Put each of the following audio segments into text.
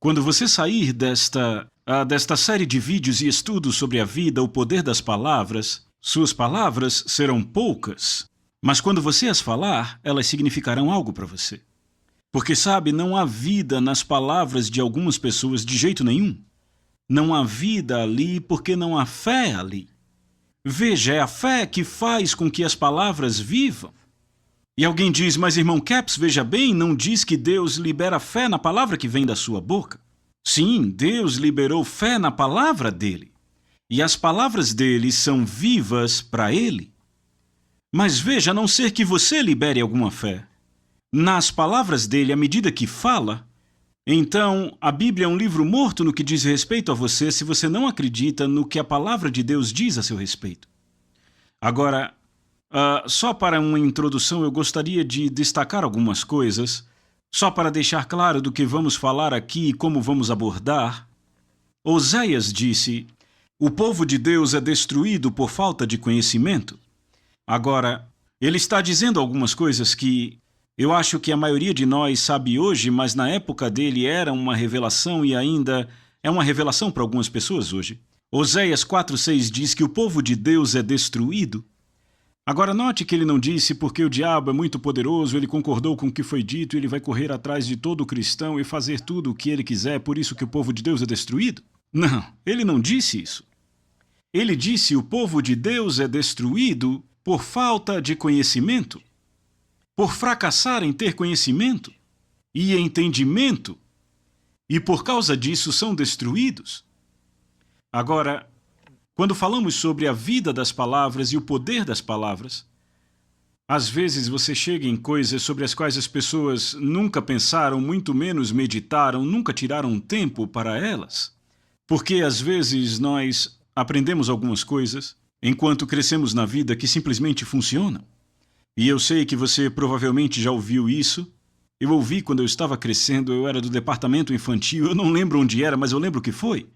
Quando você sair desta série de vídeos e estudos sobre a vida, o poder das palavras, suas palavras serão poucas, mas quando você as falar, elas significarão algo para você. Porque sabe, não há vida nas palavras de algumas pessoas de jeito nenhum. Não há vida ali porque não há fé ali. Veja, é a fé que faz com que as palavras vivam. E alguém diz, mas irmão Capps, veja bem, não diz que Deus libera fé na palavra que vem da sua boca. Sim, Deus liberou fé na palavra dele. E as palavras dele são vivas para ele. Mas veja, a não ser que você libere alguma fé nas palavras dele à medida que fala, então a Bíblia é um livro morto no que diz respeito a você se você não acredita no que a palavra de Deus diz a seu respeito. Agora, só para uma introdução, eu gostaria de destacar algumas coisas, só para deixar claro do que vamos falar aqui e como vamos abordar. Oséias disse, o povo de Deus é destruído por falta de conhecimento. Agora, ele está dizendo algumas coisas que eu acho que a maioria de nós sabe hoje, mas na época dele era uma revelação e ainda é uma revelação para algumas pessoas hoje. Oséias 4:6 diz que o povo de Deus é destruído. Agora note que ele não disse porque o diabo é muito poderoso, ele concordou com o que foi dito e ele vai correr atrás de todo cristão e fazer tudo o que ele quiser, por isso que o povo de Deus é destruído. Não, ele não disse isso. Ele disse o povo de Deus é destruído por falta de conhecimento, por fracassar em ter conhecimento e entendimento, e por causa disso são destruídos. Agora, quando falamos sobre a vida das palavras e o poder das palavras, às vezes você chega em coisas sobre as quais as pessoas nunca pensaram, muito menos meditaram, nunca tiraram um tempo para elas. Porque às vezes nós aprendemos algumas coisas, enquanto crescemos na vida, que simplesmente funcionam. E eu sei que você provavelmente já ouviu isso. Eu ouvi quando eu estava crescendo, eu era do departamento infantil, eu não lembro onde era, mas eu lembro que foi.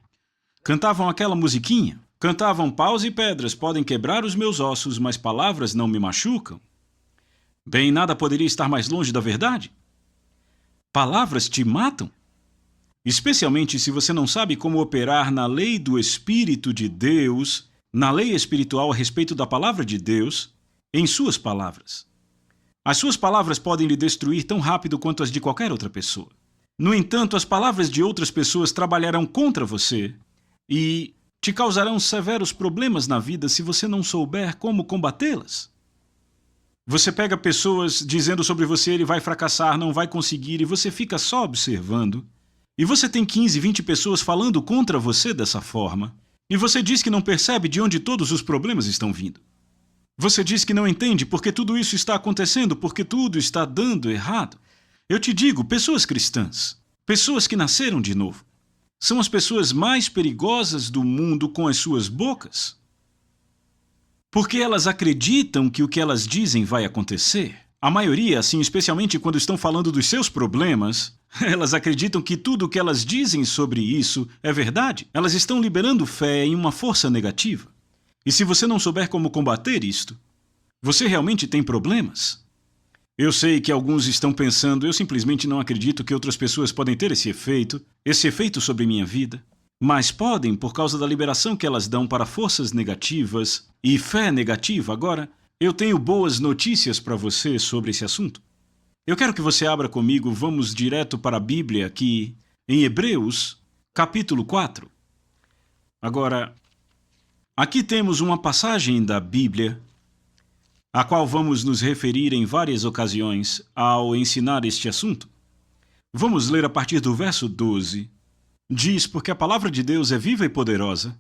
Cantavam aquela musiquinha. Cantavam paus e pedras podem quebrar os meus ossos, mas palavras não me machucam. Bem, nada poderia estar mais longe da verdade. Palavras te matam. Especialmente se você não sabe como operar na lei do Espírito de Deus, na lei espiritual a respeito da palavra de Deus, em suas palavras. As suas palavras podem lhe destruir tão rápido quanto as de qualquer outra pessoa. No entanto, as palavras de outras pessoas trabalharão contra você e te causarão severos problemas na vida se você não souber como combatê-las. Você pega pessoas dizendo sobre você, ele vai fracassar, não vai conseguir, e você fica só observando. E você tem 15, 20 pessoas falando contra você dessa forma. E você diz que não percebe de onde todos os problemas estão vindo. Você diz que não entende porque tudo isso está acontecendo, porque tudo está dando errado. Eu te digo, pessoas cristãs, pessoas que nasceram de novo, são as pessoas mais perigosas do mundo com as suas bocas. Porque elas acreditam que o que elas dizem vai acontecer. A maioria, assim, especialmente quando estão falando dos seus problemas, elas acreditam que tudo o que elas dizem sobre isso é verdade. Elas estão liberando fé em uma força negativa. E se você não souber como combater isto, você realmente tem problemas. Eu sei que alguns estão pensando, eu simplesmente não acredito que outras pessoas podem ter esse efeito sobre minha vida. Mas podem por causa da liberação que elas dão para forças negativas e fé negativa. Agora, eu tenho boas notícias para você sobre esse assunto. Eu quero que você abra comigo, vamos direto para a Bíblia aqui, em Hebreus, capítulo 4. Agora, aqui temos uma passagem da Bíblia, a qual vamos nos referir em várias ocasiões ao ensinar este assunto. Vamos ler a partir do verso 12. Diz, porque a palavra de Deus é viva e poderosa,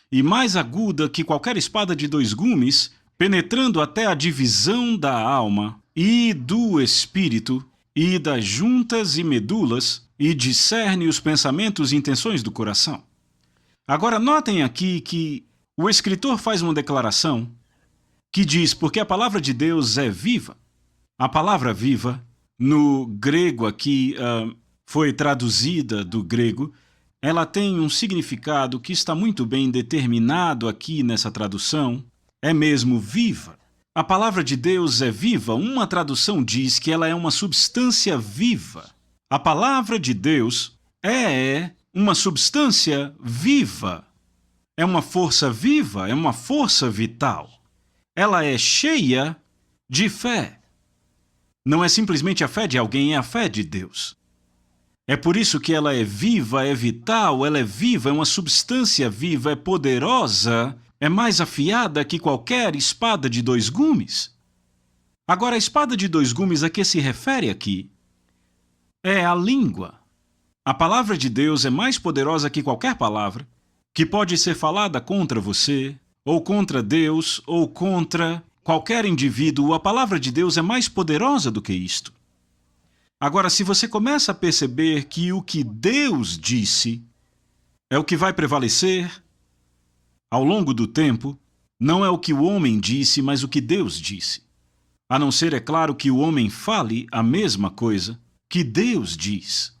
e mais aguda que qualquer espada de 2 gumes, penetrando até a divisão da alma e do espírito, e das juntas e medulas, e discerne os pensamentos e intenções do coração. Agora notem aqui que o escritor faz uma declaração que diz, porque a palavra de Deus é viva. A palavra viva, no grego aqui, foi traduzida do grego, ela tem um significado que está muito bem determinado aqui nessa tradução, é mesmo viva. A palavra de Deus é viva, uma tradução diz que ela é uma substância viva. A palavra de Deus é uma substância viva. É uma força viva, é uma força vital. Ela é cheia de fé. Não é simplesmente a fé de alguém, é a fé de Deus. É por isso que ela é viva, é vital, ela é viva, é uma substância viva, é poderosa, é mais afiada que qualquer espada de dois gumes. Agora, a espada de dois gumes a que se refere aqui é a língua. A palavra de Deus é mais poderosa que qualquer palavra que pode ser falada contra você, ou contra Deus, ou contra qualquer indivíduo. A palavra de Deus é mais poderosa do que isto. Agora, se você começa a perceber que o que Deus disse é o que vai prevalecer ao longo do tempo, não é o que o homem disse, mas o que Deus disse. A não ser, é claro, que o homem fale a mesma coisa que Deus diz.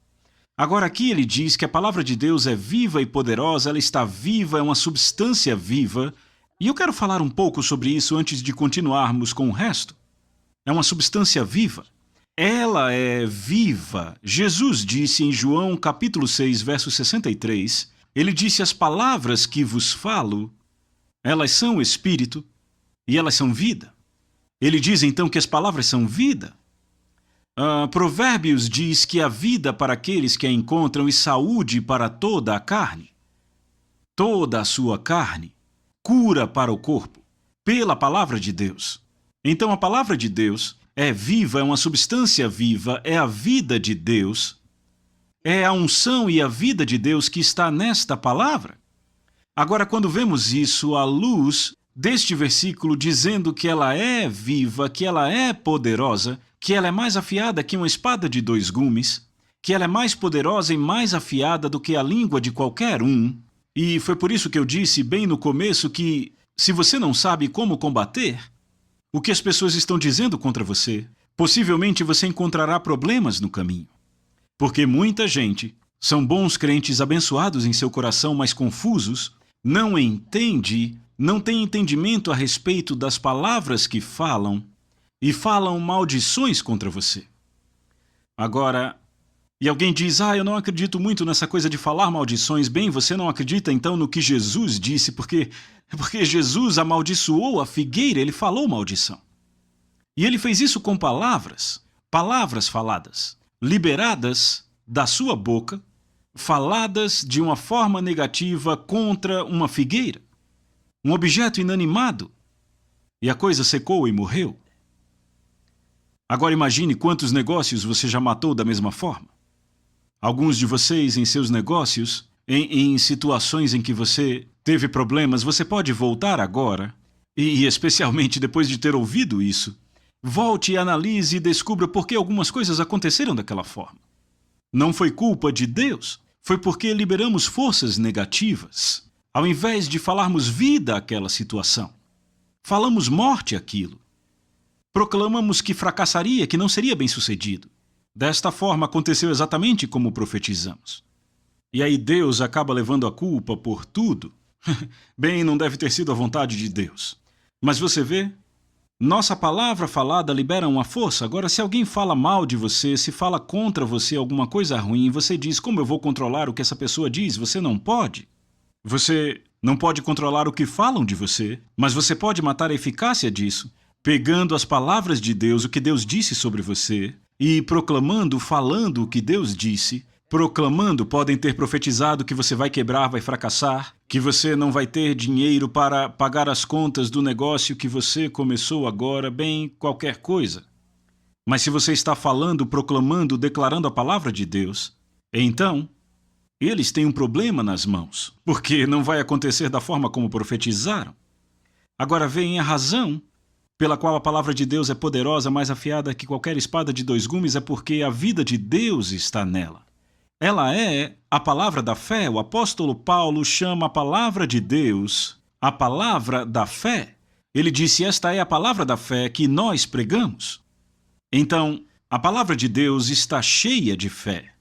Agora aqui ele diz que a palavra de Deus é viva e poderosa, ela está viva, é uma substância viva, e eu quero falar um pouco sobre isso antes de continuarmos com o resto. É uma substância viva. Ela é viva. Jesus disse em João capítulo 6, verso 63, ele disse: as palavras que vos falo, elas são espírito e elas são vida. Ele diz então que as palavras são vida. Provérbios diz que a vida para aqueles que a encontram e saúde para toda a carne. Toda a sua carne, cura para o corpo, pela palavra de Deus. Então a palavra de Deus é viva, é uma substância viva, é a vida de Deus, é a unção e a vida de Deus que está nesta palavra. Agora, quando vemos isso à luz deste versículo dizendo que ela é viva, que ela é poderosa, que ela é mais afiada que uma espada de dois gumes, que ela é mais poderosa e mais afiada do que a língua de qualquer um, e foi por isso que eu disse bem no começo que, se você não sabe como combater o que as pessoas estão dizendo contra você, possivelmente você encontrará problemas no caminho. Porque muita gente são bons crentes abençoados em seu coração, mas confusos, não tem entendimento a respeito das palavras que falam e falam maldições contra você. Agora, e alguém diz: eu não acredito muito nessa coisa de falar maldições. Bem, você não acredita então no que Jesus disse, porque Jesus amaldiçoou a figueira, ele falou maldição. E ele fez isso com palavras faladas, liberadas da sua boca, faladas de uma forma negativa contra uma figueira, um objeto inanimado, e a coisa secou e morreu. Agora imagine quantos negócios você já matou da mesma forma. Alguns de vocês em seus negócios, em situações em que você teve problemas, você pode voltar agora, e especialmente depois de ter ouvido isso, volte e analise e descubra por que algumas coisas aconteceram daquela forma. Não foi culpa de Deus, foi porque liberamos forças negativas. Ao invés de falarmos vida àquela situação, falamos morte àquilo. Proclamamos que fracassaria, que não seria bem-sucedido. Desta forma, aconteceu exatamente como profetizamos. E aí Deus acaba levando a culpa por tudo. Bem, não deve ter sido a vontade de Deus. Mas você vê, nossa palavra falada libera uma força. Agora, se alguém fala mal de você, se fala contra você alguma coisa ruim, você diz: como eu vou controlar o que essa pessoa diz? Você não pode. Você não pode controlar o que falam de você, mas você pode matar a eficácia disso, pegando as palavras de Deus, o que Deus disse sobre você, e proclamando, falando o que Deus disse. Proclamando, podem ter profetizado que você vai quebrar, vai fracassar, que você não vai ter dinheiro para pagar as contas do negócio que você começou agora, bem, qualquer coisa. Mas se você está falando, proclamando, declarando a palavra de Deus, então eles têm um problema nas mãos, porque não vai acontecer da forma como profetizaram. Agora vem a razão pela qual a palavra de Deus é poderosa, mais afiada que qualquer espada de dois gumes, é porque a vida de Deus está nela. Ela é a palavra da fé. O apóstolo Paulo chama a palavra de Deus a palavra da fé. Ele disse: esta é a palavra da fé que nós pregamos. Então, a palavra de Deus está cheia de fé.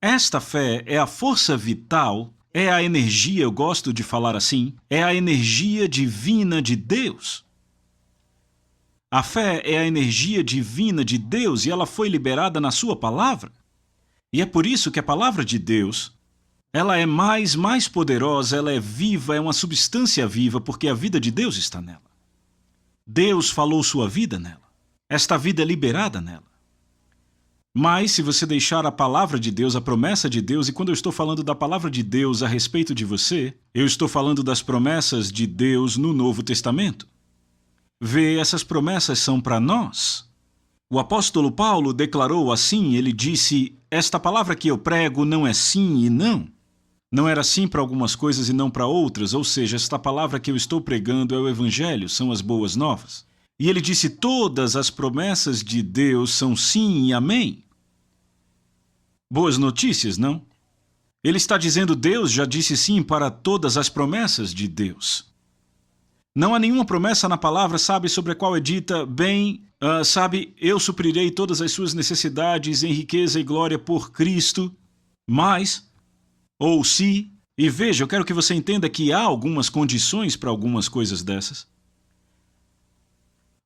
Esta fé é a força vital, é a energia, eu gosto de falar assim, é a energia divina de Deus. A fé é a energia divina de Deus e ela foi liberada na sua palavra. E é por isso que a palavra de Deus, ela é mais poderosa, ela é viva, é uma substância viva, porque a vida de Deus está nela. Deus falou sua vida nela. Esta vida é liberada nela. Mas se você deixar a palavra de Deus, a promessa de Deus, e quando eu estou falando da palavra de Deus a respeito de você, eu estou falando das promessas de Deus no Novo Testamento. Vê, essas promessas são para nós. O apóstolo Paulo declarou assim, ele disse, esta palavra que eu prego não é sim e não. Não era sim para algumas coisas e não para outras, ou seja, esta palavra que eu estou pregando é o Evangelho, são as boas novas. E ele disse, todas as promessas de Deus são sim e amém. Boas notícias, não? Ele está dizendo, Deus já disse sim para todas as promessas de Deus. Não há nenhuma promessa na palavra, sabe, sobre a qual é dita, bem, eu suprirei todas as suas necessidades em riqueza e glória por Cristo, mas, ou se, e veja, eu quero que você entenda que há algumas condições para algumas coisas dessas.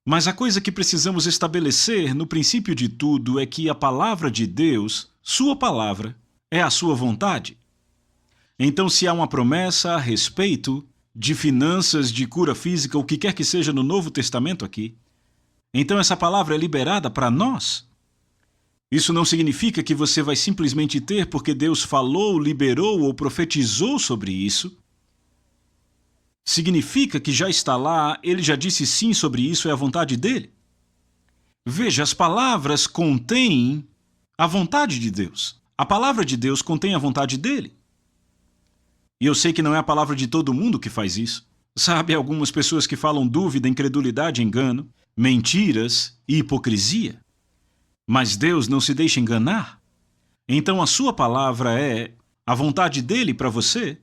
Mas a coisa que precisamos estabelecer no princípio de tudo é que a palavra de Deus, sua palavra, é a sua vontade. Então, se há uma promessa a respeito de finanças, de cura física, o que quer que seja no Novo Testamento aqui, então essa palavra é liberada para nós. Isso não significa que você vai simplesmente ter porque Deus falou, liberou ou profetizou sobre isso. Significa que já está lá, ele já disse sim sobre isso, é a vontade dele. Veja, as palavras contêm a vontade de Deus. A palavra de Deus contém a vontade dele. E eu sei que não é a palavra de todo mundo que faz isso. Sabe, algumas pessoas que falam dúvida, incredulidade, engano, mentiras e hipocrisia. Mas Deus não se deixa enganar. Então a sua palavra é a vontade dele para você.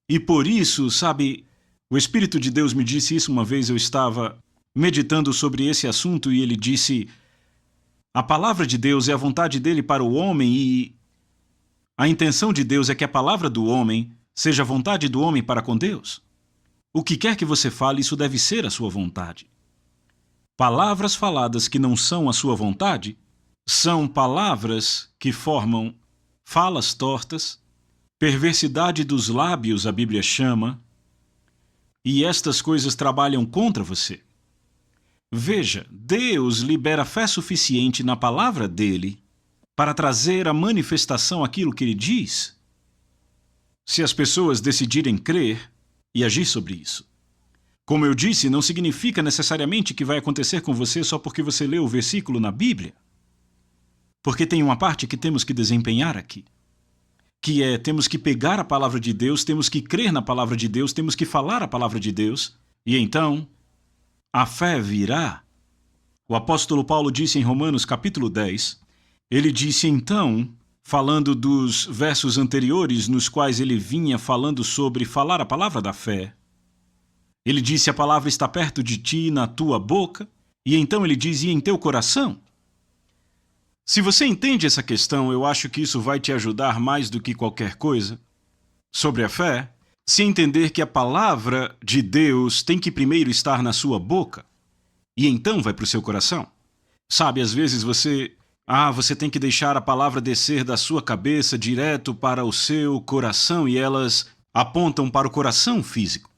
E por isso, sabe, o Espírito de Deus me disse isso uma vez, eu estava meditando sobre esse assunto e ele disse, a palavra de Deus é a vontade dele para o homem e a intenção de Deus é que a palavra do homem seja a vontade do homem para com Deus. O que quer que você fale, isso deve ser a sua vontade. Palavras faladas que não são a sua vontade são palavras que formam falas tortas, perversidade dos lábios, a Bíblia chama, e estas coisas trabalham contra você. Veja, Deus libera fé suficiente na palavra dele para trazer à manifestação aquilo que ele diz, se as pessoas decidirem crer e agir sobre isso. Como eu disse, não significa necessariamente que vai acontecer com você só porque você leu o versículo na Bíblia. Porque tem uma parte que temos que desempenhar aqui, que é, temos que pegar a palavra de Deus, temos que crer na palavra de Deus, temos que falar a palavra de Deus, e então a fé virá. O apóstolo Paulo disse em Romanos capítulo 10, ele disse então, falando dos versos anteriores nos quais ele vinha falando sobre falar a palavra da fé. Ele disse, a palavra está perto de ti, na tua boca, e então ele diz, e em teu coração. Se você entende essa questão, eu acho que isso vai te ajudar mais do que qualquer coisa sobre a fé, se entender que a palavra de Deus tem que primeiro estar na sua boca, e então vai para o seu coração. Sabe, às vezes você tem que deixar a palavra descer da sua cabeça direto para o seu coração e elas apontam para o coração físico.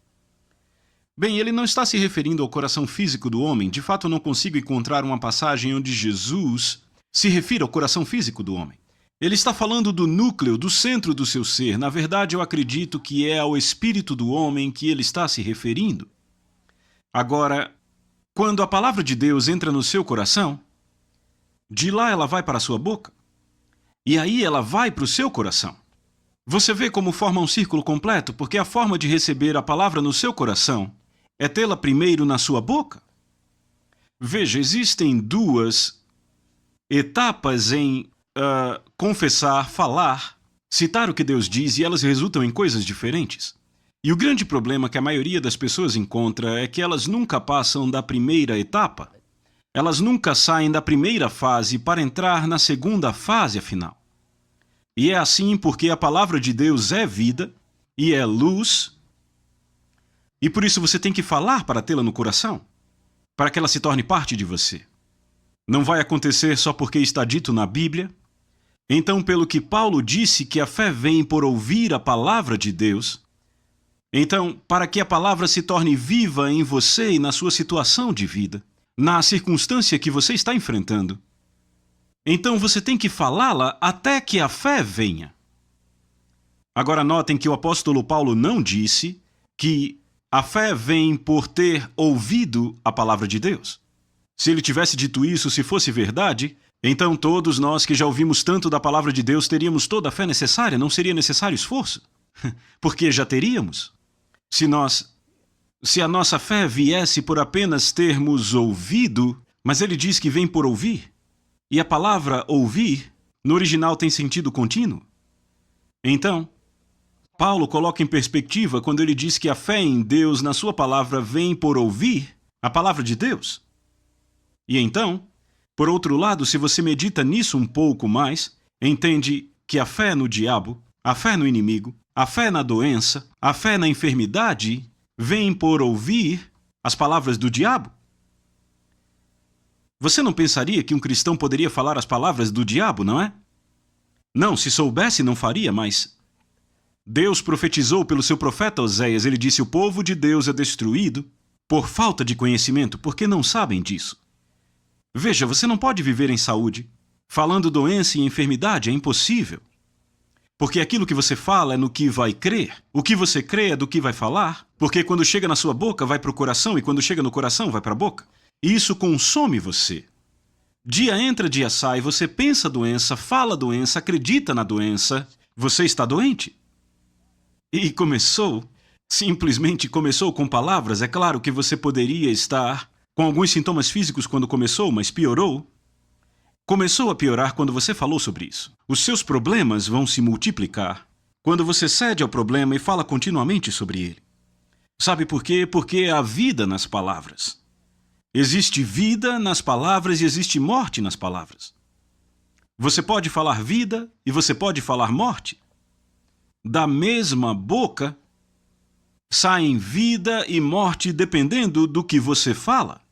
Bem, ele não está se referindo ao coração físico do homem. De fato, eu não consigo encontrar uma passagem onde Jesus se refira ao coração físico do homem. Ele está falando do núcleo, do centro do seu ser. Na verdade, eu acredito que é ao espírito do homem que ele está se referindo. Agora, quando a palavra de Deus entra no seu coração, de lá ela vai para a sua boca. E aí ela vai para o seu coração. Você vê como forma um círculo completo, porque a forma de receber a palavra no seu coração é tê-la primeiro na sua boca. Veja, existem duas etapas em confessar, falar, citar o que Deus diz, e elas resultam em coisas diferentes. E o grande problema que a maioria das pessoas encontra é que elas nunca passam da primeira etapa. Elas nunca saem da primeira fase para entrar na segunda fase, afinal. E é assim porque a palavra de Deus é vida e é luz, e por isso você tem que falar para tê-la no coração, para que ela se torne parte de você. Não vai acontecer só porque está dito na Bíblia. Então, pelo que Paulo disse que a fé vem por ouvir a palavra de Deus, então, para que a palavra se torne viva em você e na sua situação de vida, na circunstância que você está enfrentando, então você tem que falá-la até que a fé venha. Agora notem que o apóstolo Paulo não disse que a fé vem por ter ouvido a palavra de Deus. Se ele tivesse dito isso, se fosse verdade, então todos nós que já ouvimos tanto da palavra de Deus teríamos toda a fé necessária, não seria necessário esforço, porque já teríamos. Se a nossa fé viesse por apenas termos ouvido, mas ele diz que vem por ouvir, e a palavra ouvir, no original tem sentido contínuo. Então, Paulo coloca em perspectiva quando ele diz que a fé em Deus, na sua palavra, vem por ouvir a palavra de Deus. E então, por outro lado, se você medita nisso um pouco mais, entende que a fé no diabo, a fé no inimigo, a fé na doença, a fé na enfermidade, vem por ouvir as palavras do diabo. Você não pensaria que um cristão poderia falar as palavras do diabo, não é? Não, se soubesse não faria, mas Deus profetizou pelo seu profeta Oséias. Ele disse: o povo de Deus é destruído por falta de conhecimento, porque não sabem disso. Veja, você não pode viver em saúde falando doença e enfermidade, é impossível. Porque aquilo que você fala é no que vai crer. O que você crê é do que vai falar, porque quando chega na sua boca vai para o coração, e quando chega no coração vai para a boca. E isso consome você. Dia entra, dia sai, você pensa a doença, fala a doença, acredita na doença, você está doente. E simplesmente começou com palavras. É claro que você poderia estar com alguns sintomas físicos quando começou, mas piorou. Começou a piorar quando você falou sobre isso. Os seus problemas vão se multiplicar quando você cede ao problema e fala continuamente sobre ele. Sabe por quê? Porque há vida nas palavras. Existe vida nas palavras e existe morte nas palavras. Você pode falar vida e você pode falar morte. Da mesma boca saem vida e morte dependendo do que você fala.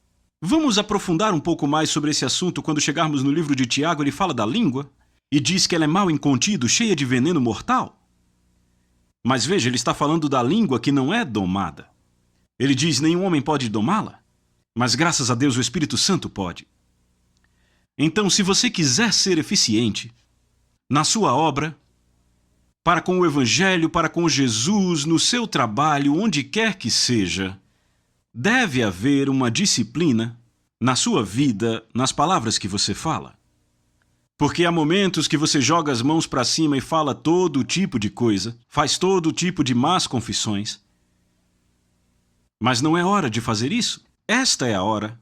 Vamos aprofundar um pouco mais sobre esse assunto quando chegarmos no livro de Tiago. Ele fala da língua e diz que ela é mal incontido, cheia de veneno mortal. Mas veja, ele está falando da língua que não é domada. Ele diz: nenhum homem pode domá-la, mas graças a Deus o Espírito Santo pode. Então, se você quiser ser eficiente na sua obra, para com o Evangelho, para com Jesus, no seu trabalho, onde quer que seja, deve haver uma disciplina na sua vida, nas palavras que você fala. Porque há momentos que você joga as mãos para cima e fala todo tipo de coisa, faz todo tipo de más confissões. Mas não é hora de fazer isso. Esta é a hora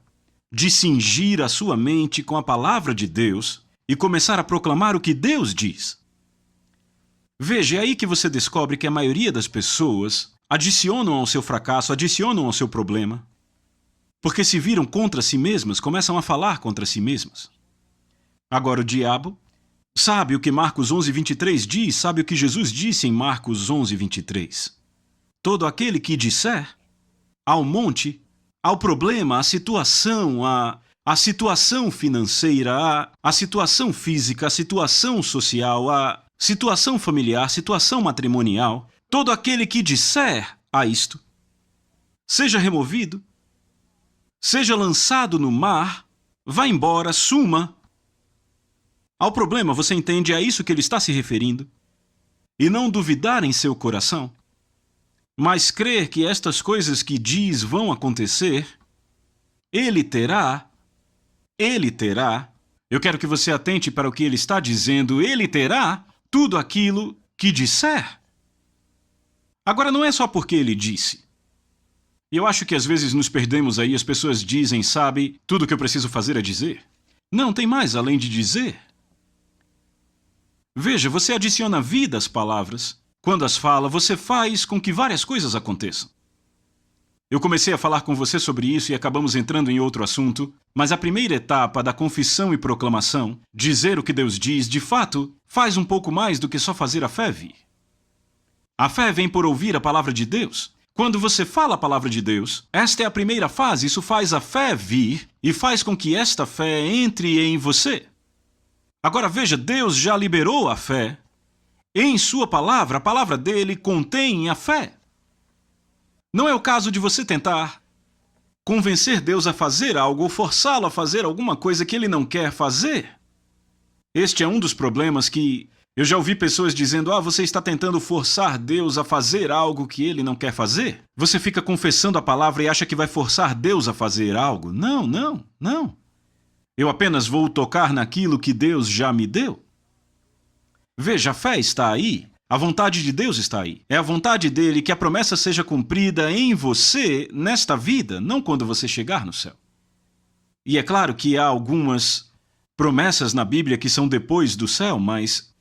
de cingir a sua mente com a palavra de Deus e começar a proclamar o que Deus diz. Veja, é aí que você descobre que a maioria das pessoas adicionam ao seu fracasso, adicionam ao seu problema, porque se viram contra si mesmas, começam a falar contra si mesmas. Agora o diabo sabe o que Marcos 11:23 diz, sabe o que Jesus disse em Marcos 11:23. Todo aquele que disser ao monte, ao problema, à situação, à situação financeira, à situação física, à situação social, à situação familiar, situação matrimonial, todo aquele que disser a isto, seja removido, seja lançado no mar, vá embora, suma. Ao problema, você entende, é a isso que ele está se referindo. E não duvidar em seu coração, mas crer que estas coisas que diz vão acontecer, ele terá. Eu quero que você atente para o que ele está dizendo. Ele terá tudo aquilo que disser. Agora, não é só porque ele disse. E eu acho que às vezes nos perdemos aí, as pessoas dizem, sabe, tudo que eu preciso fazer é dizer. Não, tem mais além de dizer. Veja, você adiciona vida às palavras. Quando as fala, você faz com que várias coisas aconteçam. Eu comecei a falar com você sobre isso e acabamos entrando em outro assunto, mas a primeira etapa da confissão e proclamação, dizer o que Deus diz, de fato, faz um pouco mais do que só fazer a fé vir. A fé vem por ouvir a palavra de Deus. Quando você fala a palavra de Deus, esta é a primeira fase, isso faz a fé vir e faz com que esta fé entre em você. Agora veja, Deus já liberou a fé. Em sua palavra, a palavra dele contém a fé. Não é o caso de você tentar convencer Deus a fazer algo ou forçá-lo a fazer alguma coisa que ele não quer fazer. Este é um dos problemas que eu já ouvi pessoas dizendo: você está tentando forçar Deus a fazer algo que ele não quer fazer. Você fica confessando a palavra e acha que vai forçar Deus a fazer algo. Não, não, não. Eu apenas vou tocar naquilo que Deus já me deu. Veja, a fé está aí. A vontade de Deus está aí. É a vontade dele que a promessa seja cumprida em você nesta vida, não quando você chegar no céu. E é claro que há algumas promessas na Bíblia que são depois do céu, mas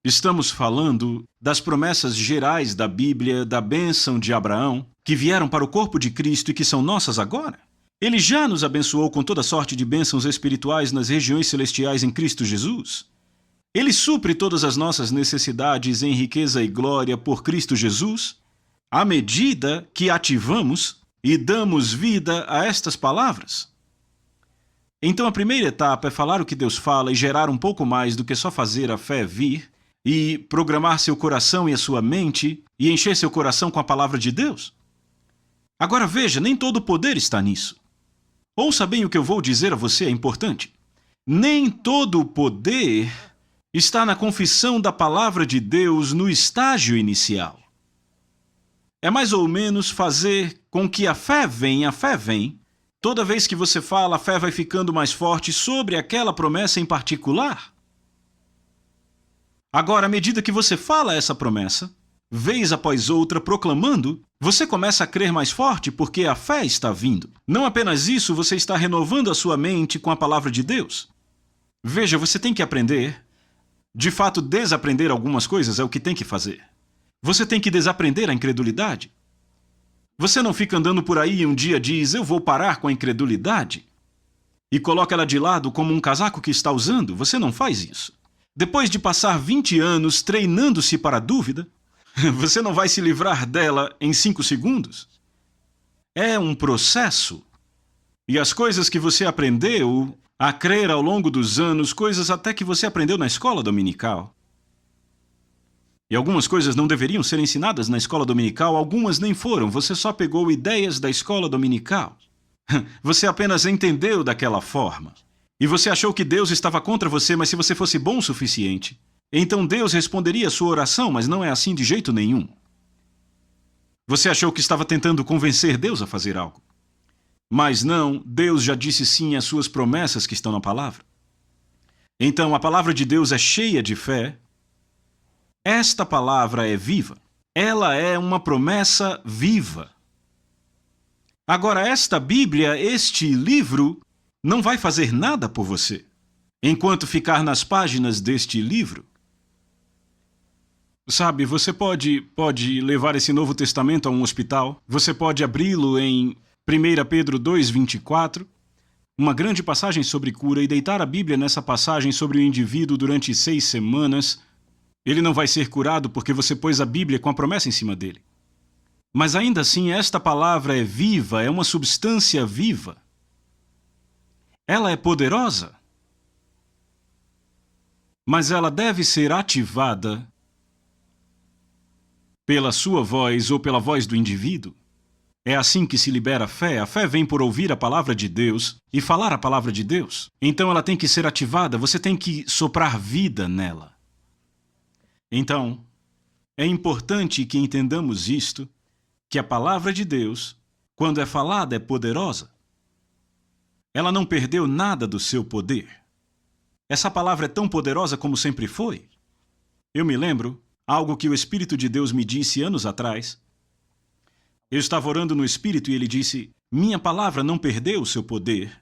estamos falando das promessas gerais da Bíblia, da bênção de Abraão, que vieram para o corpo de Cristo e que são nossas agora. Ele já nos abençoou com toda sorte de bênçãos espirituais nas regiões celestiais em Cristo Jesus. Ele supre todas as nossas necessidades em riqueza e glória por Cristo Jesus, à medida que ativamos e damos vida a estas palavras. Então a primeira etapa é falar o que Deus fala e gerar um pouco mais do que só fazer a fé vir e programar seu coração e a sua mente e encher seu coração com a palavra de Deus. Agora veja, nem todo o poder está nisso. Ouça bem o que eu vou dizer a você, é importante. Nem todo o poder está na confissão da palavra de Deus no estágio inicial. É mais ou menos fazer com que a fé vem. Toda vez que você fala, a fé vai ficando mais forte sobre aquela promessa em particular. Agora, à medida que você fala essa promessa, vez após outra proclamando, você começa a crer mais forte porque a fé está vindo. Não apenas isso, você está renovando a sua mente com a palavra de Deus. Veja, você tem que aprender. De fato, desaprender algumas coisas é o que tem que fazer. Você tem que desaprender a incredulidade. Você não fica andando por aí e um dia diz: eu vou parar com a incredulidade, e coloca ela de lado como um casaco que está usando. Você não faz isso. Depois de passar 20 anos treinando-se para a dúvida, você não vai se livrar dela em 5 segundos. É um processo. E as coisas que você aprendeu a crer ao longo dos anos, coisas até que você aprendeu na escola dominical. E algumas coisas não deveriam ser ensinadas na escola dominical, algumas nem foram, você só pegou ideias da escola dominical. Você apenas entendeu daquela forma. E você achou que Deus estava contra você, mas se você fosse bom o suficiente, então Deus responderia a sua oração, mas não é assim de jeito nenhum. Você achou que estava tentando convencer Deus a fazer algo. Mas não, Deus já disse sim às suas promessas que estão na palavra. Então, a palavra de Deus é cheia de fé. Esta palavra é viva. Ela é uma promessa viva. Agora, esta Bíblia, este livro, não vai fazer nada por você enquanto ficar nas páginas deste livro. Sabe, você pode levar esse Novo Testamento a um hospital, você pode abri-lo em 1 Pedro 2:24, uma grande passagem sobre cura, e deitar a Bíblia nessa passagem sobre o indivíduo durante 6 semanas. Ele não vai ser curado porque você pôs a Bíblia com a promessa em cima dele. Mas ainda assim, esta palavra é viva, é uma substância viva. Ela é poderosa. Mas ela deve ser ativada pela sua voz ou pela voz do indivíduo. É assim que se libera a fé. A fé vem por ouvir a palavra de Deus e falar a palavra de Deus. Então ela tem que ser ativada, você tem que soprar vida nela. Então, é importante que entendamos isto, que a palavra de Deus, quando é falada, é poderosa. Ela não perdeu nada do seu poder. Essa palavra é tão poderosa como sempre foi. Eu me lembro algo que o Espírito de Deus me disse anos atrás. Eu estava orando no Espírito e ele disse: minha palavra não perdeu o seu poder.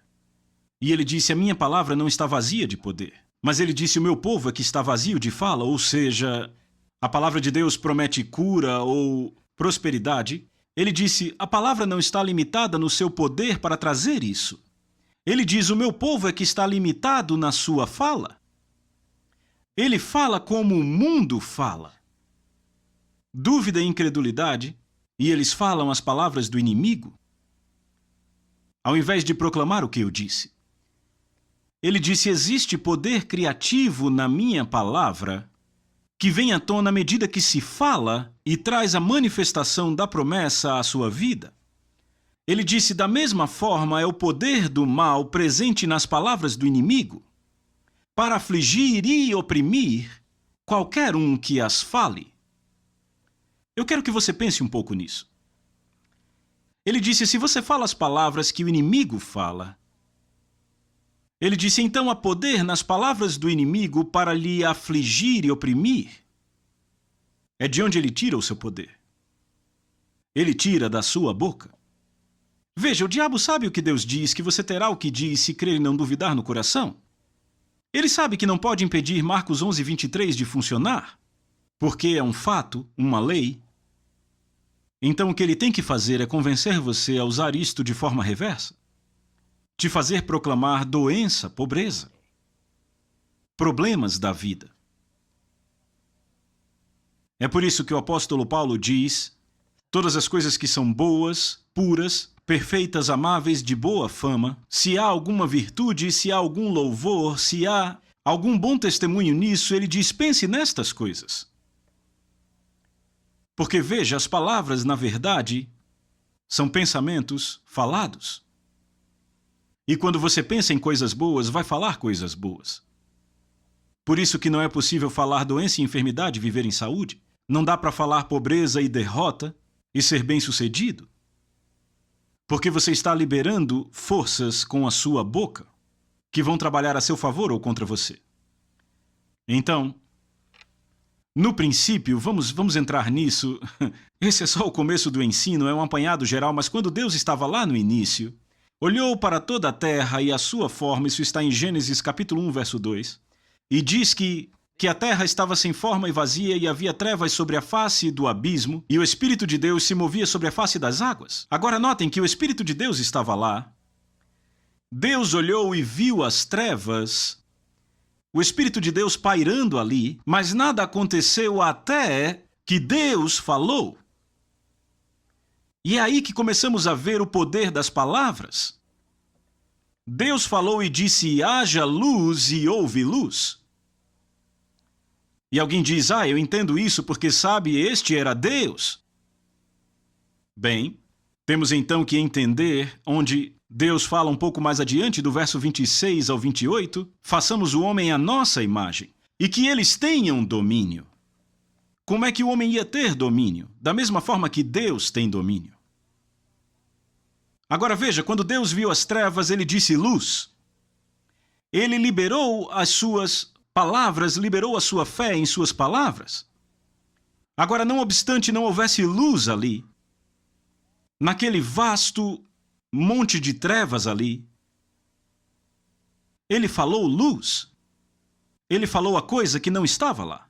E ele disse: a minha palavra não está vazia de poder. Mas ele disse: o meu povo é que está vazio de fala, ou seja, a palavra de Deus promete cura ou prosperidade. Ele disse: a palavra não está limitada no seu poder para trazer isso. Ele diz: o meu povo é que está limitado na sua fala. Ele fala como o mundo fala. Dúvida e incredulidade. E eles falam as palavras do inimigo, ao invés de proclamar o que eu disse. Ele disse: existe poder criativo na minha palavra que vem à tona à medida que se fala e traz a manifestação da promessa à sua vida. Ele disse: da mesma forma é o poder do mal presente nas palavras do inimigo para afligir e oprimir qualquer um que as fale. Eu quero que você pense um pouco nisso. Ele disse: se você fala as palavras que o inimigo fala, ele disse, então há poder nas palavras do inimigo para lhe afligir e oprimir. É de onde ele tira o seu poder. Ele tira da sua boca. Veja, o diabo sabe o que Deus diz, que você terá o que diz se crer e não duvidar no coração. Ele sabe que não pode impedir Marcos 11:23 de funcionar, porque é um fato, uma lei. Então o que ele tem que fazer é convencer você a usar isto de forma reversa. Te fazer proclamar doença, pobreza, problemas da vida. É por isso que o apóstolo Paulo diz: todas as coisas que são boas, puras, perfeitas, amáveis, de boa fama, se há alguma virtude, se há algum louvor, se há algum bom testemunho nisso, ele diz: pense nestas coisas. Porque veja, as palavras, na verdade, são pensamentos falados. E quando você pensa em coisas boas, vai falar coisas boas. Por isso que não é possível falar doença e enfermidade e viver em saúde. Não dá para falar pobreza e derrota e ser bem-sucedido. Porque você está liberando forças com a sua boca que vão trabalhar a seu favor ou contra você. Então, no princípio, vamos entrar nisso. Esse é só o começo do ensino, é um apanhado geral, mas quando Deus estava lá no início, olhou para toda a terra e a sua forma, isso está em Gênesis capítulo 1, verso 2, e diz que a terra estava sem forma e vazia e havia trevas sobre a face do abismo e o Espírito de Deus se movia sobre a face das águas. Agora notem que o Espírito de Deus estava lá. Deus olhou e viu as trevas, o Espírito de Deus pairando ali, mas nada aconteceu até que Deus falou. E é aí que começamos a ver o poder das palavras. Deus falou e disse: haja luz, e houve luz. E alguém diz: eu entendo isso porque, sabe, este era Deus. Bem, temos então que entender onde Deus fala um pouco mais adiante, do verso 26 ao 28, façamos o homem à nossa imagem, e que eles tenham domínio. Como é que o homem ia ter domínio? Da mesma forma que Deus tem domínio. Agora veja, quando Deus viu as trevas, ele disse luz. Ele liberou as suas palavras, liberou a sua fé em suas palavras. Agora, não obstante não houvesse luz ali, naquele vasto monte de trevas ali, ele falou luz. Ele falou a coisa que não estava lá.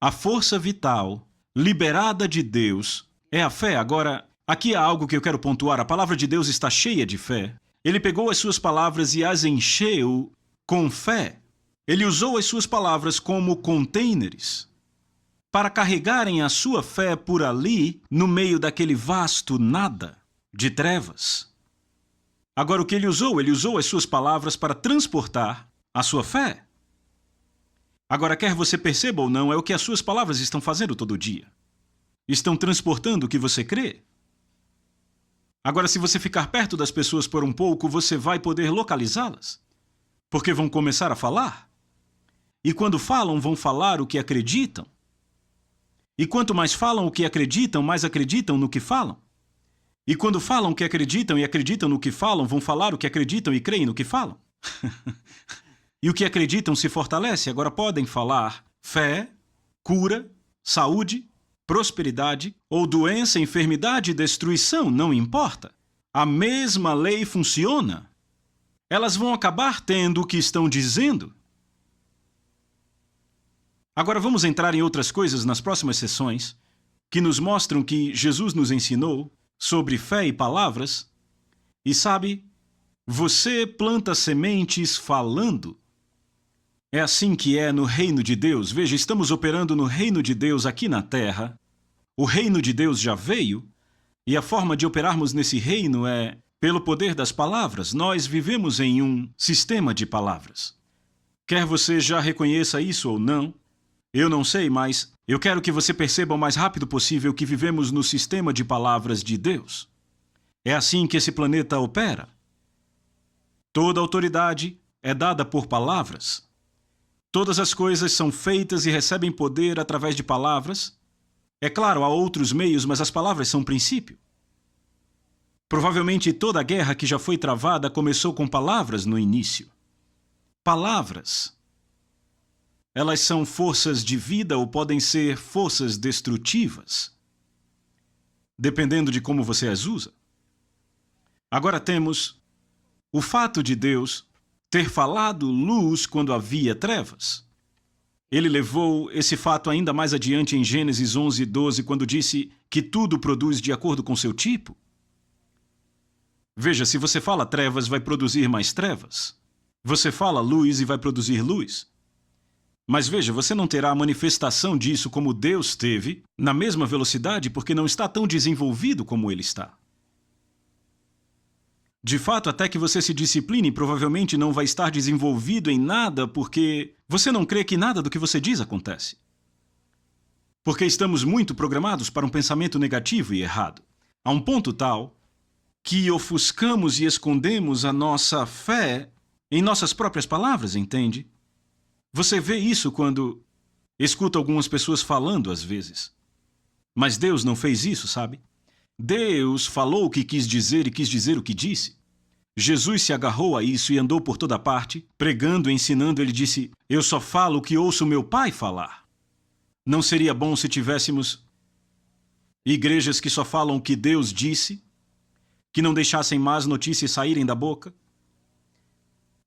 A força vital liberada de Deus é a fé. Agora, aqui há algo que eu quero pontuar. A palavra de Deus está cheia de fé. Ele pegou as suas palavras e as encheu com fé. Ele usou as suas palavras como containers para carregarem a sua fé por ali, no meio daquele vasto nada de trevas. Agora, o que ele usou as suas palavras para transportar a sua fé. Agora, quer você perceba ou não, é o que as suas palavras estão fazendo todo dia. Estão transportando o que você crê. Agora, se você ficar perto das pessoas por um pouco, você vai poder localizá-las. Porque vão começar a falar. E quando falam, vão falar o que acreditam. E quanto mais falam o que acreditam, mais acreditam no que falam. E quando falam o que acreditam e acreditam no que falam, vão falar o que acreditam e creem no que falam. E o que acreditam se fortalece. Agora podem falar fé, cura, saúde, prosperidade ou doença, enfermidade, destruição, não importa. A mesma lei funciona. Elas vão acabar tendo o que estão dizendo. Agora vamos entrar em outras coisas nas próximas sessões que nos mostram que Jesus nos ensinou sobre fé e palavras. E sabe, você planta sementes falando. É assim que é no reino de Deus. Veja, estamos operando no reino de Deus aqui na Terra. O reino de Deus já veio, e a forma de operarmos nesse reino é pelo poder das palavras. Nós vivemos em um sistema de palavras. Quer você já reconheça isso ou não, eu não sei, mas eu quero que você perceba o mais rápido possível que vivemos no sistema de palavras de Deus. É assim que esse planeta opera. Toda autoridade é dada por palavras. Todas as coisas são feitas e recebem poder através de palavras. É claro, há outros meios, mas as palavras são o princípio. Provavelmente toda a guerra que já foi travada começou com palavras no início. Palavras. Elas são forças de vida ou podem ser forças destrutivas, dependendo de como você as usa. Agora temos o fato de Deus ter falado luz quando havia trevas. Ele levou esse fato ainda mais adiante em Gênesis 11:12, quando disse que tudo produz de acordo com seu tipo. Veja, se você fala trevas, vai produzir mais trevas. Você fala luz e vai produzir luz. Mas veja, você não terá a manifestação disso como Deus teve, na mesma velocidade, porque não está tão desenvolvido como ele está. De fato, até que você se discipline, provavelmente não vai estar desenvolvido em nada porque você não crê que nada do que você diz acontece. Porque estamos muito programados para um pensamento negativo e errado, a um ponto tal que ofuscamos e escondemos a nossa fé em nossas próprias palavras, entende? Você vê isso quando escuta algumas pessoas falando às vezes. Mas Deus não fez isso, sabe? Deus falou o que quis dizer e quis dizer o que disse. Jesus se agarrou a isso e andou por toda parte, pregando e ensinando. Ele disse, eu só falo o que ouço meu Pai falar. Não seria bom se tivéssemos igrejas que só falam o que Deus disse, que não deixassem más notícias saírem da boca?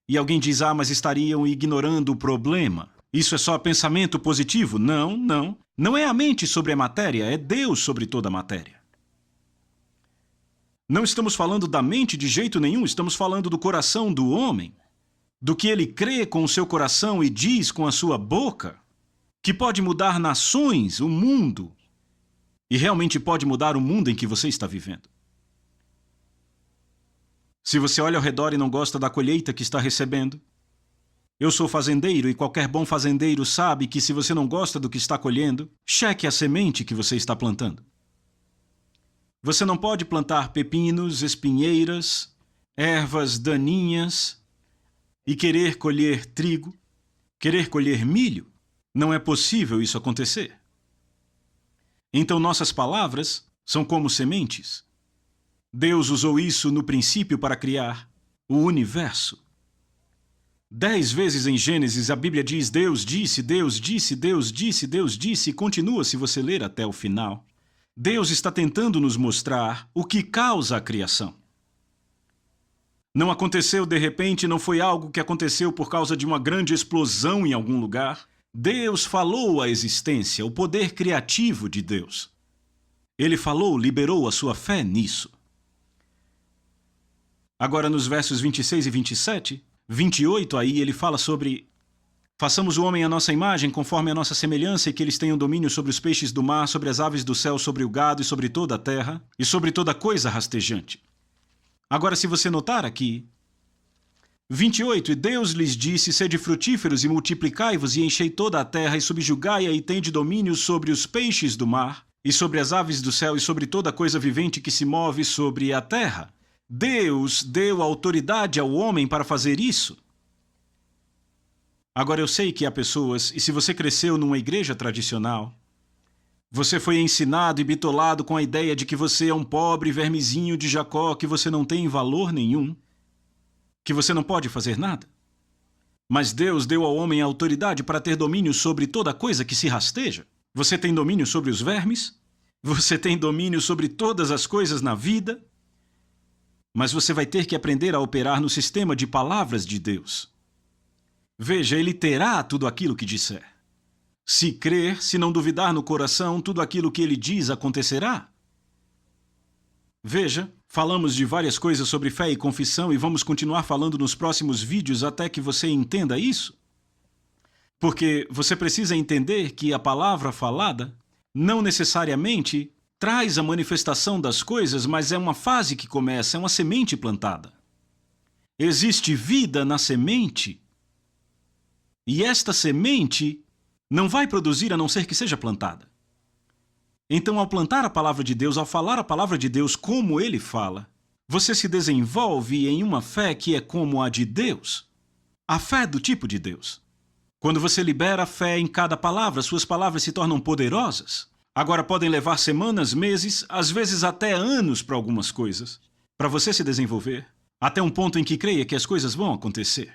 E alguém diz, mas estariam ignorando o problema. Isso é só pensamento positivo? Não, não. Não é a mente sobre a matéria, é Deus sobre toda a matéria. Não estamos falando da mente de jeito nenhum, estamos falando do coração do homem, do que ele crê com o seu coração e diz com a sua boca, que pode mudar nações, o mundo, e realmente pode mudar o mundo em que você está vivendo. Se você olha ao redor e não gosta da colheita que está recebendo, eu sou fazendeiro e qualquer bom fazendeiro sabe que se você não gosta do que está colhendo, cheque a semente que você está plantando. Você não pode plantar pepinos, espinheiras, ervas daninhas e querer colher trigo, querer colher milho. Não é possível isso acontecer. Então nossas palavras são como sementes. Deus usou isso no princípio para criar o universo. 10 vezes em Gênesis a Bíblia diz Deus disse, Deus disse, Deus disse, Deus disse, e continua se você ler até o final. Deus está tentando nos mostrar o que causa a criação. Não aconteceu de repente, não foi algo que aconteceu por causa de uma grande explosão em algum lugar. Deus falou a existência, o poder criativo de Deus. Ele falou, liberou a sua fé nisso. Agora nos versos 26 e 27, 28 aí ele fala sobre façamos o homem à nossa imagem, conforme a nossa semelhança, e que eles tenham domínio sobre os peixes do mar, sobre as aves do céu, sobre o gado e sobre toda a terra, e sobre toda coisa rastejante. Agora, se você notar aqui, 28, e Deus lhes disse, sede frutíferos e multiplicai-vos e enchei toda a terra e subjugai-a e tende domínio sobre os peixes do mar, e sobre as aves do céu e sobre toda coisa vivente que se move sobre a terra. Deus deu autoridade ao homem para fazer isso. Agora eu sei que há pessoas, e se você cresceu numa igreja tradicional, você foi ensinado e bitolado com a ideia de que você é um pobre vermezinho de Jacó, que você não tem valor nenhum, que você não pode fazer nada. Mas Deus deu ao homem a autoridade para ter domínio sobre toda coisa que se rasteja. Você tem domínio sobre os vermes, você tem domínio sobre todas as coisas na vida, mas você vai ter que aprender a operar no sistema de palavras de Deus. Veja, ele terá tudo aquilo que disser. Se crer, se não duvidar no coração, tudo aquilo que ele diz acontecerá. Veja, falamos de várias coisas sobre fé e confissão e vamos continuar falando nos próximos vídeos até que você entenda isso. Porque você precisa entender que a palavra falada não necessariamente traz a manifestação das coisas, mas é uma fase que começa, é uma semente plantada. Existe vida na semente, e esta semente não vai produzir a não ser que seja plantada. Então, ao plantar a palavra de Deus, ao falar a palavra de Deus como ele fala, você se desenvolve em uma fé que é como a de Deus. A fé do tipo de Deus. Quando você libera a fé em cada palavra, suas palavras se tornam poderosas. Agora podem levar semanas, meses, às vezes até anos para algumas coisas, para você se desenvolver, até um ponto em que creia que as coisas vão acontecer.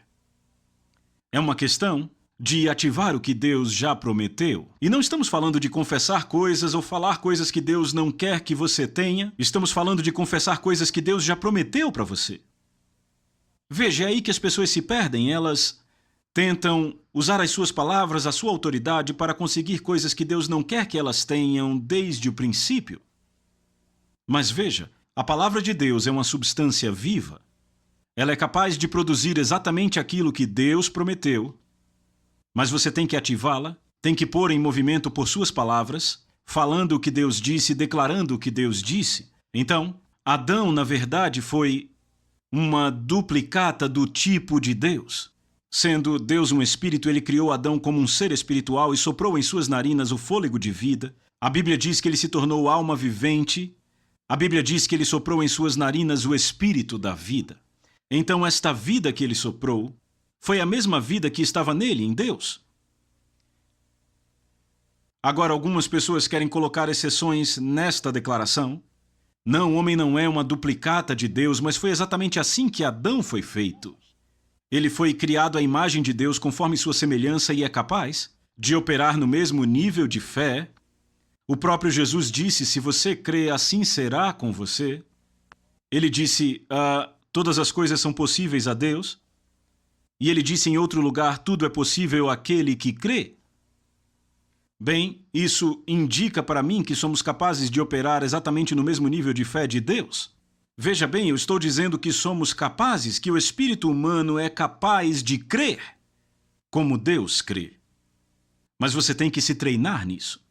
É uma questão de ativar o que Deus já prometeu. E não estamos falando de confessar coisas ou falar coisas que Deus não quer que você tenha. Estamos falando de confessar coisas que Deus já prometeu para você. Veja, é aí que as pessoas se perdem. Elas tentam usar as suas palavras, a sua autoridade para conseguir coisas que Deus não quer que elas tenham desde o princípio. Mas veja, a palavra de Deus é uma substância viva. Ela é capaz de produzir exatamente aquilo que Deus prometeu. Mas você tem que ativá-la, tem que pôr em movimento por suas palavras, falando o que Deus disse, declarando o que Deus disse. Então, Adão, na verdade, foi uma duplicata do tipo de Deus. Sendo Deus um espírito, ele criou Adão como um ser espiritual e soprou em suas narinas o fôlego de vida. A Bíblia diz que ele se tornou alma vivente. A Bíblia diz que ele soprou em suas narinas o espírito da vida. Então, esta vida que ele soprou foi a mesma vida que estava nele, em Deus. Agora, algumas pessoas querem colocar exceções nesta declaração. Não, o homem não é uma duplicata de Deus, mas foi exatamente assim que Adão foi feito. Ele foi criado à imagem de Deus conforme sua semelhança e é capaz de operar no mesmo nível de fé. O próprio Jesus disse, se você crê, assim será com você. Ele disse, todas as coisas são possíveis a Deus. E ele disse em outro lugar, tudo é possível àquele que crê. Bem, isso indica para mim que somos capazes de operar exatamente no mesmo nível de fé de Deus. Veja bem, eu estou dizendo que somos capazes, que o espírito humano é capaz de crer como Deus crê. Mas você tem que se treinar nisso.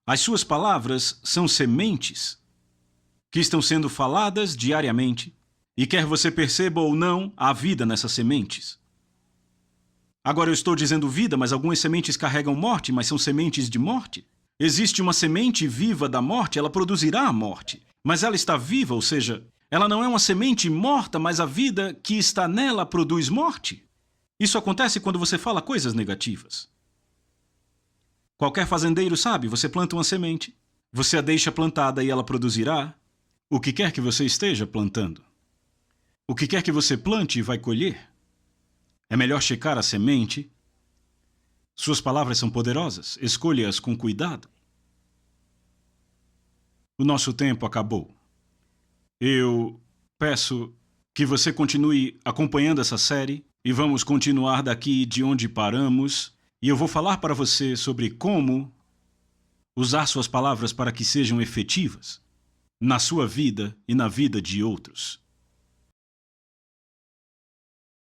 As suas palavras são sementes que estão sendo faladas diariamente. E quer você perceba ou não, há vida nessas sementes. Agora eu estou dizendo vida, mas algumas sementes carregam morte, mas são sementes de morte. Existe uma semente viva da morte, ela produzirá a morte. Mas ela está viva, ou seja, ela não é uma semente morta, mas a vida que está nela produz morte. Isso acontece quando você fala coisas negativas. Qualquer fazendeiro sabe, você planta uma semente, você a deixa plantada e ela produzirá o que quer que você esteja plantando. O que quer que você plante, vai colher. É melhor checar a semente. Suas palavras são poderosas. Escolha-as com cuidado. O nosso tempo acabou. Eu peço que você continue acompanhando essa série e vamos continuar daqui de onde paramos. E eu vou falar para você sobre como usar suas palavras para que sejam efetivas na sua vida e na vida de outros.